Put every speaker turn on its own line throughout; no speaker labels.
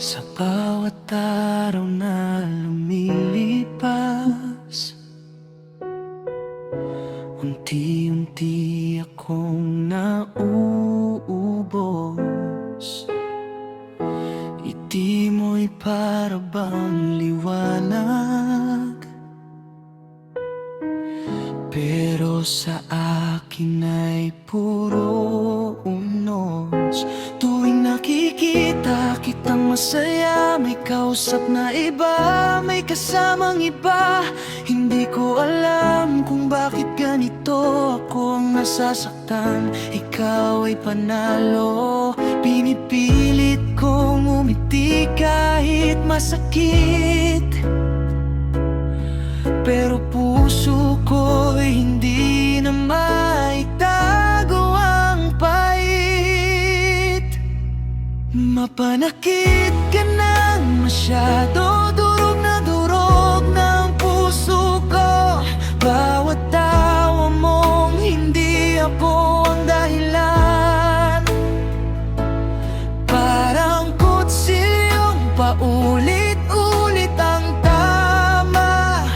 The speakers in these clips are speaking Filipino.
Sa bawat araw na lumilipas, unti-unti akong nauubos. Ngiti mo'y para bang liwanag, pero sa akin ay puro unos. Tuwing nakikita kitang masaya, may kausap na iba, may kasamang iba, hindi ko alam kung bakit ganito ako ang nasasaktan. Ikaw ay panalo, pinipilit kong umiti kahit masakit, pero puso ko'y hindi na maitago ang pait. Mapanakit ka nang masyado, durog na ang puso ko. Bawat tawa mong hindi ako ang dahilan, parang kutsilyong paulit-ulit ang tama.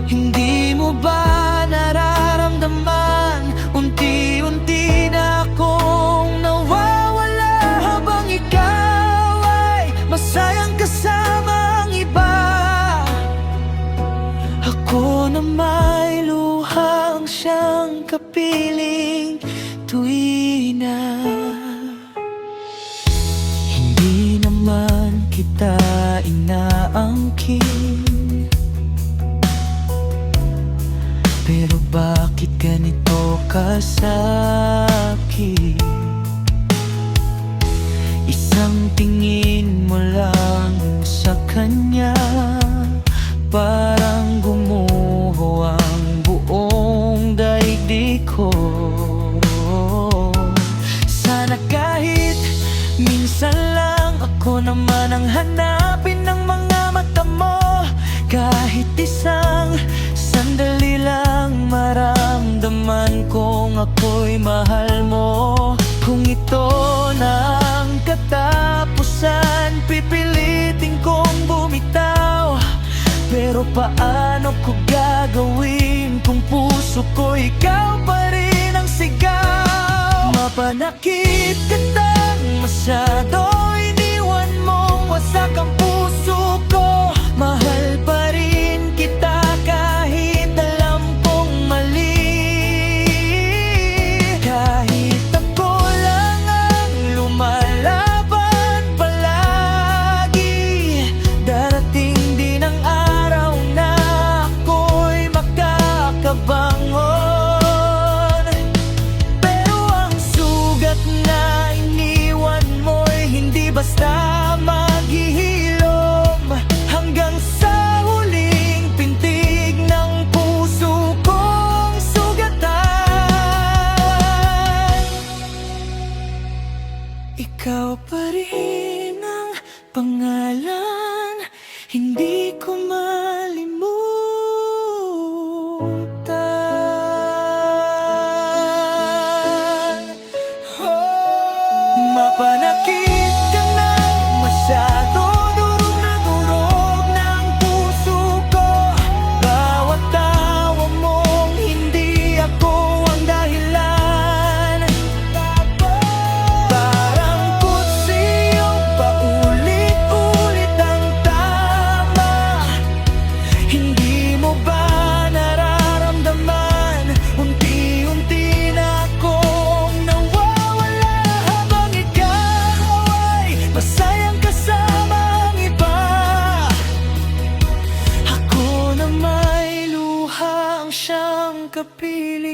Hindi mo ba nararamdaman, unti-unti na akong nawawala, habang ikaw ay masayang kasama ang iba. Ako na may luhang siyang kapiling tuwina. Hindi naman kita inaangkin, pero bakit ganito ka sa'kin? Isang tingin mo lang sa kanya, parang gumuho ang buong daigdig ko. Sana kahit minsan lang ako naman ang hanapin ng mga mata mo, kahit isang sandali lang maramdaman kong ako'y mahal mo. Kung ito na ang katapusan, pipilitin kong bumitaw, pero paano ko gagawin kung puso ko ikaw pa rin ang sigaw? Mapanakit ka nang masyado, iniwan mong wasak ang puso ko. Mahal pa rin kita kahit alam kong mali, kahit ako lang ang lumalaban palagi. Darating din ang araw na ako'y makakabangon, pero ang sugat na iniwan mo'y hindi basta maghihilom. Hanggang sa huling pintig ng puso kong sugatan, ikaw pa rin ang pangalan, hindi ko malimutan. Mapanakit ka nang masyado, durog na ang puso ko. Bawat tawa mong hindi ako ang dahilan, parang kutsiyong paulit-ulit ang tama. Hindi mo ba nararamdaman, unti-unti na akong nawawala, habang ikaw ay masayang kasama ang iba. Ako na may luhang siyang kapiling